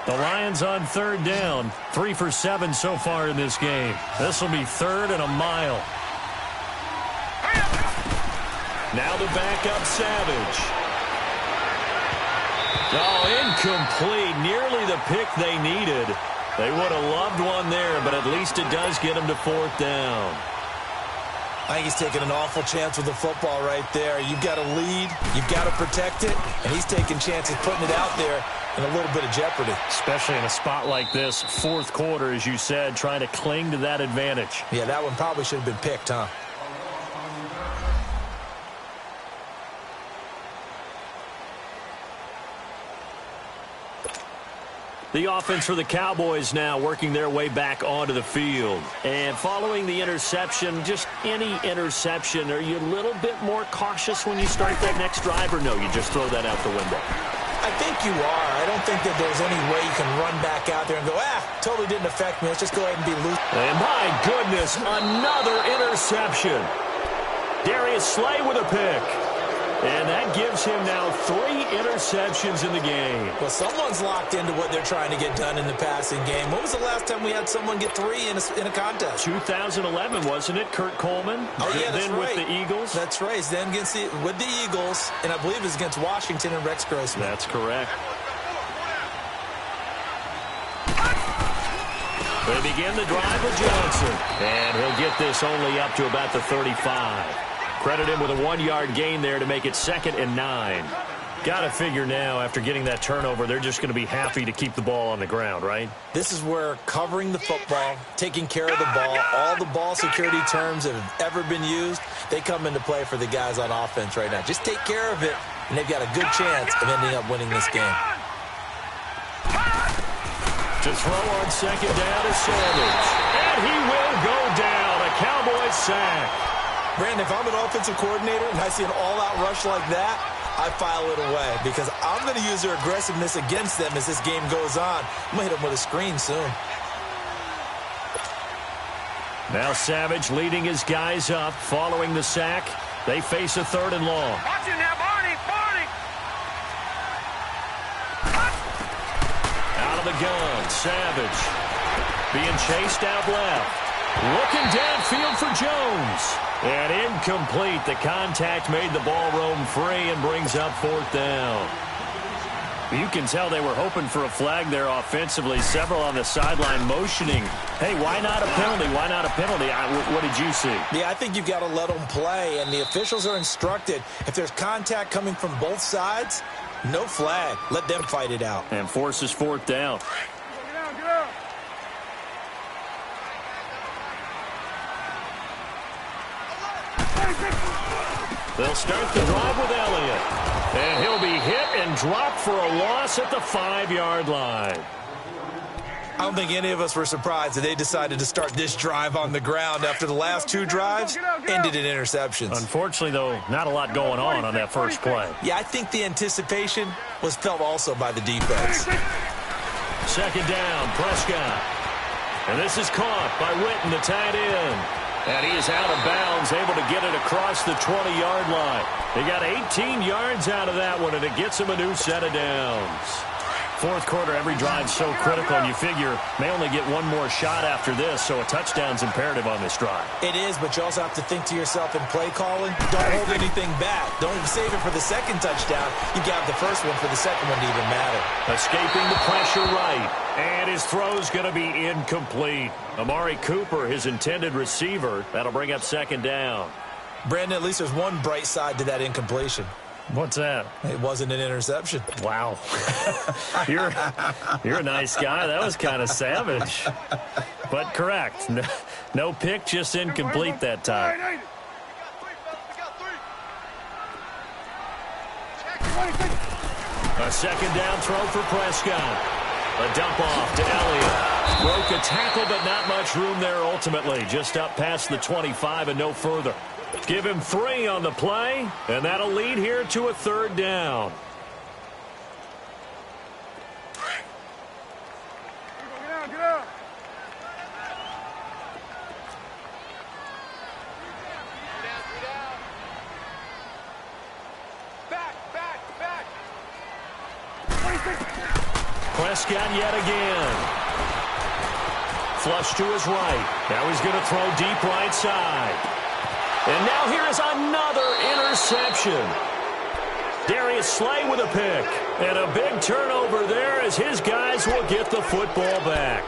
The Lions on 3rd down. 3 for 7 so far in this game. This will be 3rd and a mile. Now the backup, Savage. Oh, incomplete. Nearly the pick they needed. They would have loved one there, but at least it does get them to 4th down. I think he's taking an awful chance with the football right there. You've got to lead. You've got to protect it. And he's taking chances putting it out there in a little bit of jeopardy. Especially in a spot like this, 4th quarter, as you said, trying to cling to that advantage. Yeah, that one probably should have been picked, huh? The offense for the Cowboys now working their way back onto the field. And following the interception, just any interception, are you a little bit more cautious when you start that next drive, or no, you just throw that out the window? I think you are. I don't think that there's any way you can run back out there and go, totally didn't affect me. Let's just go ahead and be loose. And my goodness, another interception. Darius Slay with a pick. And that gives him now 3 interceptions in the game. Well, someone's locked into what they're trying to get done in the passing game. When was the last time we had someone get 3 in a contest? 2011, wasn't it? Kurt Coleman. Oh, yeah, that's then right. With the Eagles. That's right. Then with the Eagles, and I believe it was against Washington and Rex Grossman. That's correct. They begin the drive with Johnson. And he'll get this only up to about the 35. Credit him with a 1-yard gain there to make it 2nd and 9. Got to figure now, after getting that turnover, they're just going to be happy to keep the ball on the ground, right? This is where covering the football, taking care of the ball, all the ball security terms that have ever been used, they come into play for the guys on offense right now. Just take care of it, and they've got a good chance of ending up winning this game. To throw on 2nd down is Sanders. And he will go down. A Cowboys sack. Brandon, if I'm an offensive coordinator and I see an all-out rush like that, I file it away because I'm going to use their aggressiveness against them as this game goes on. I'm going to hit them with a screen soon. Now Savage leading his guys up following the sack. They face a 3rd and long. Watch it now, Barney! Out of the gun, Savage being chased out left. Looking downfield for Jones. And incomplete. The contact made the ball roam free and brings up 4th down. You can tell they were hoping for a flag there offensively. Several on the sideline motioning. Hey, why not a penalty? Why not a penalty? What did you see? Yeah, I think you've got to let them play, and the officials are instructed. If there's contact coming from both sides, no flag. Let them fight it out. And forces 4th down. Get out! They'll start the drive with Elliott. And he'll be hit and dropped for a loss at the 5-yard line. I don't think any of us were surprised that they decided to start this drive on the ground after the last 2 drives ended in interceptions. Unfortunately, though, not a lot going on that first play. Yeah, I think the anticipation was felt also by the defense. 2nd down, Prescott. And this is caught by Witten, the tight end. And he is out of bounds, able to get it across the 20-yard line. They got 18 yards out of that one, and it gets him a new set of downs. 4th quarter, every drive's so critical, and you figure may only get one more shot after this, so a touchdown's imperative on this drive. It is, but you also have to think to yourself in play calling, don't hold anything back. Don't save it for the 2nd touchdown. You got the first one for the 2nd one to even matter. Escaping the pressure right, and his throw's going to be incomplete. Amari Cooper, his intended receiver, that'll bring up 2nd down. Brandon, at least there's one bright side to that incompletion. What's that? It wasn't an interception. Wow. You're a nice guy. That was kind of savage. But correct. No pick, just incomplete that time. We got 3. A 2nd down throw for Prescott. A dump off to Elliott. Broke a tackle, but not much room there ultimately. Just up past the 25 and no further. Give him 3 on the play, and that'll lead here to a 3rd down. Get out! Back! Prescott yet again. Flush to his right. Now he's going to throw deep right side. And now here is another interception. Darius Slay with a pick. And a big turnover there as his guys will get the football back.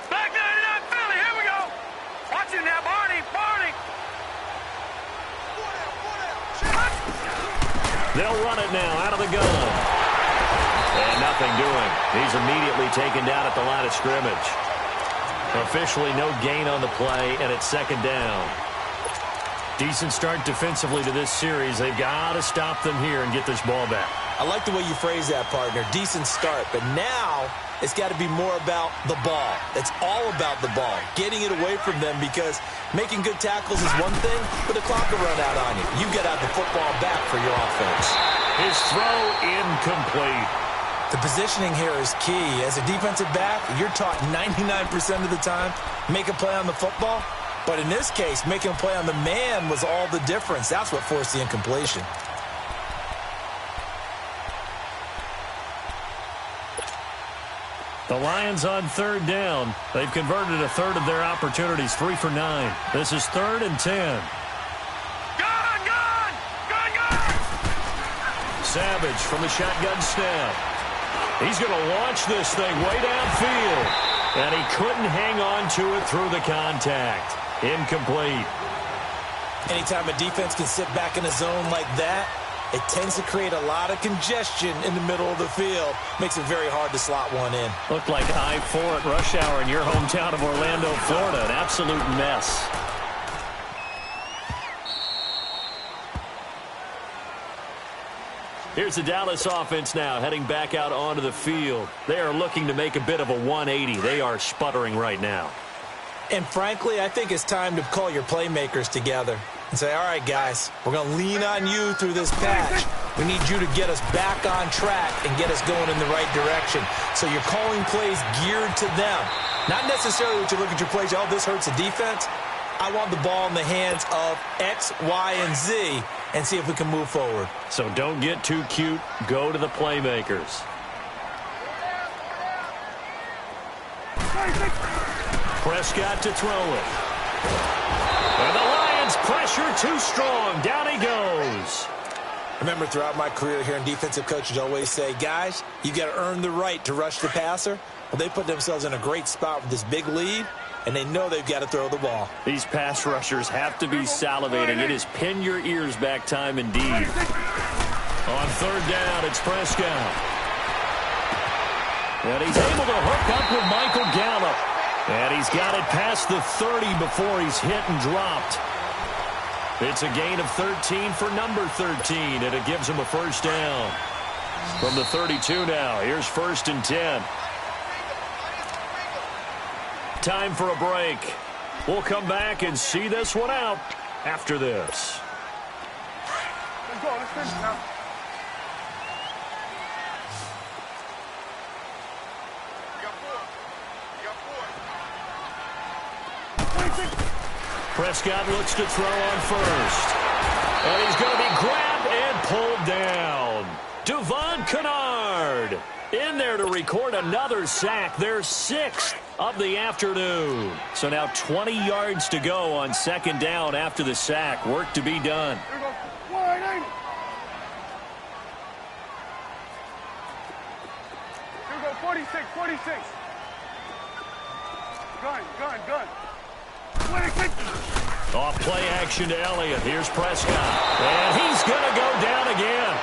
Back 99 Philly, here we go! Watch it now, Barney! They'll run it now out of the gun. And nothing doing. He's immediately taken down at the line of scrimmage. Officially no gain on the play, and it's 2nd down. Decent start defensively to this series. They've got to stop them here and get this ball back. I like the way you phrase that, partner. Decent start, but now it's got to be more about the ball. It's all about the ball, getting it away from them, because making good tackles is one thing, but the clock will run out on you. You got to have the football back for your offense. His throw incomplete. The positioning here is key. As a defensive back, you're taught 99% of the time, make a play on the football. But in this case, making a play on the man was all the difference. That's what forced the incompletion. The Lions on 3rd down. They've converted a 1/3 of their opportunities, 3 for 9. This is 3rd and 10. Gun! Savage from the shotgun snap. He's going to launch this thing way downfield. And he couldn't hang on to it through the contact. Incomplete. Anytime a defense can sit back in a zone like that, it tends to create a lot of congestion in the middle of the field. Makes it very hard to slot one in. Looked like I-4 at rush hour in your hometown of Orlando, Florida. An absolute mess. Here's the Dallas offense now heading back out onto the field. They are looking to make a bit of a 180. They are sputtering right now. And frankly, I think it's time to call your playmakers together and say, all right, guys, we're going to lean on you through this patch. We need you to get us back on track and get us going in the right direction. So you're calling plays geared to them. Not necessarily what you look at your plays, oh, this hurts the defense. I want the ball in the hands of X, Y, and Z and see if we can move forward. So don't get too cute. Go to the playmakers. Prescott to throw it. And the Lions pressure too strong. Down he goes. Remember, throughout my career here in defensive coaches always say, guys, you got to earn the right to rush the passer. Well, they put themselves in a great spot with this big lead, and they know they've got to throw the ball. These pass rushers have to be salivating. It is pin your ears back time indeed. On third down, it's Prescott. And he's able to hook up with Michael Gallup. And he's got it past the 30 before he's hit and dropped. It's a gain of 13 for number 13, and it gives him a first down. From the 32 now, here's 1st and 10. Time for a break. We'll come back and see this one out after this. Let's go. Let's finish now. Prescott looks to throw on first. And he's going to be grabbed and pulled down. Devon Kennard in there to record another sack. Their 6th of the afternoon. So now 20 yards to go on 2nd down after the sack. Work to be done. Here we go. Wide. Here we go. 46. Gun. 26. Off play action to Elliott. Here's Prescott. And he's going to go down again.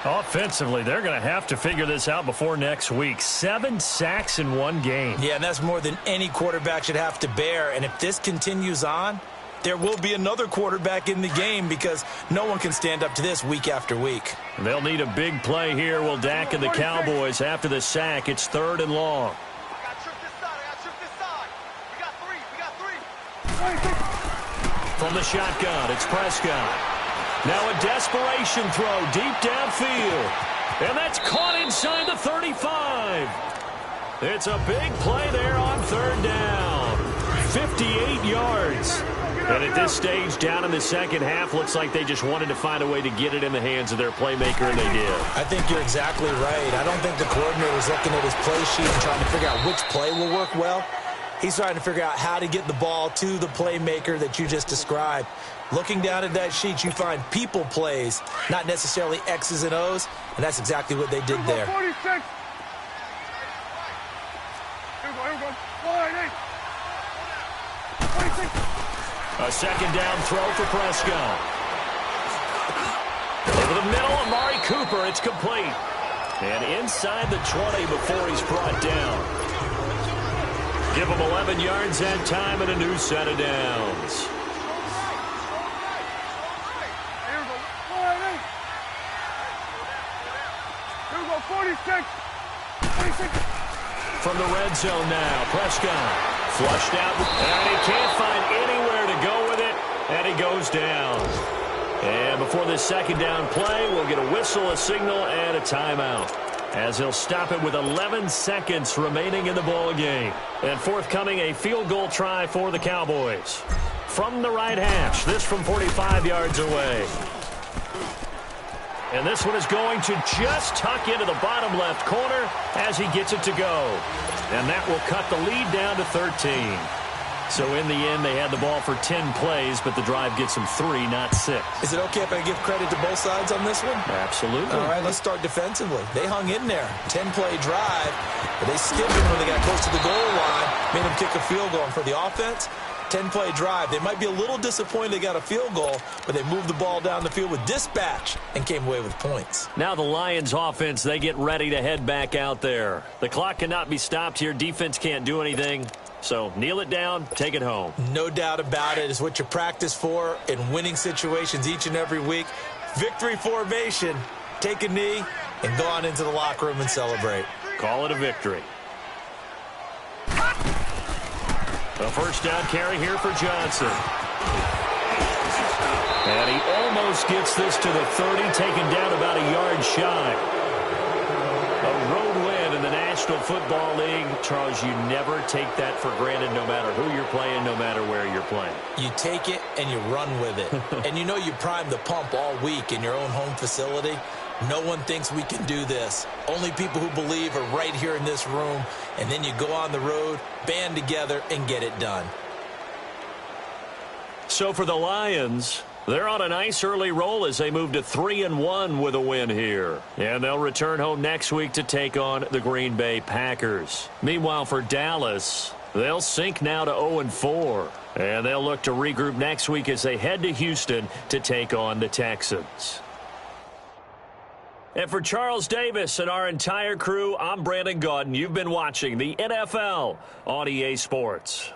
Offensively, they're going to have to figure this out before next week. 7 sacks in one game. Yeah, and that's more than any quarterback should have to bear. And if this continues on, there will be another quarterback in the game because no one can stand up to this week after week. They'll need a big play here, will Dak and the Cowboys after the sack. It's 3rd and long. From the shotgun, it's Prescott. Now a desperation throw deep downfield. And that's caught inside the 35. It's a big play there on 3rd down. 58 yards. And at this stage, down in the second half, looks like they just wanted to find a way to get it in the hands of their playmaker, and they did. I think you're exactly right. I don't think the coordinator was looking at his play sheet and trying to figure out which play will work well. He's trying to figure out how to get the ball to the playmaker that you just described. Looking down at that sheet, you find people plays, not necessarily X's and O's, and that's exactly what they did there. 46. Here we go. Wide. 26. A 2nd down throw for Prescott. Over the middle, Amari Cooper. It's complete. And inside the 20 before he's brought down. Give him 11 yards that time and a new set of downs. Here we go. Wide. Here we go. 46. 26. From the red zone now, Prescott flushed out, and he can't find anywhere to go with it, and he goes down. And before this 2nd down play, we'll get a whistle, a signal, and a timeout, as he'll stop it with 11 seconds remaining in the ball game. And forthcoming, a field goal try for the Cowboys. From the right hash, this from 45 yards away. And this one is going to just tuck into the bottom left corner as he gets it to go. And that will cut the lead down to 13. So in the end, they had the ball for 10 plays, but the drive gets them 3, not 6. Is it okay if I give credit to both sides on this one? Absolutely. All right, let's start defensively. They hung in there. 10-play drive, but they skipped it when they got close to the goal line, made them kick a field goal. And for the offense, 10-play drive. They might be a little disappointed they got a field goal, but they moved the ball down the field with dispatch and came away with points. Now the Lions offense, they get ready to head back out there. The clock cannot be stopped here. Defense can't do anything. So kneel it down, take it home. No doubt about it. It's what you practice for in winning situations each and every week. Victory formation. Take a knee and go on into the locker room and celebrate. Call it a victory. A first down carry here for Johnson. And he almost gets this to the 30, taken down about a yard shy. A road win in the National Football League. Charles, you never take that for granted no matter who you're playing, no matter where you're playing. You take it and you run with it. And you know you primed the pump all week in your own home facility. No one thinks we can do this. Only people who believe are right here in this room. And then you go on the road, band together, and get it done. So for the Lions, they're on a nice early roll as they move to 3-1 with a win here. And they'll return home next week to take on the Green Bay Packers. Meanwhile, for Dallas, they'll sink now to 0-4. And they'll look to regroup next week as they head to Houston to take on the Texans. And for Charles Davis and our entire crew, I'm Brandon Gaudin. You've been watching the NFL on EA Sports.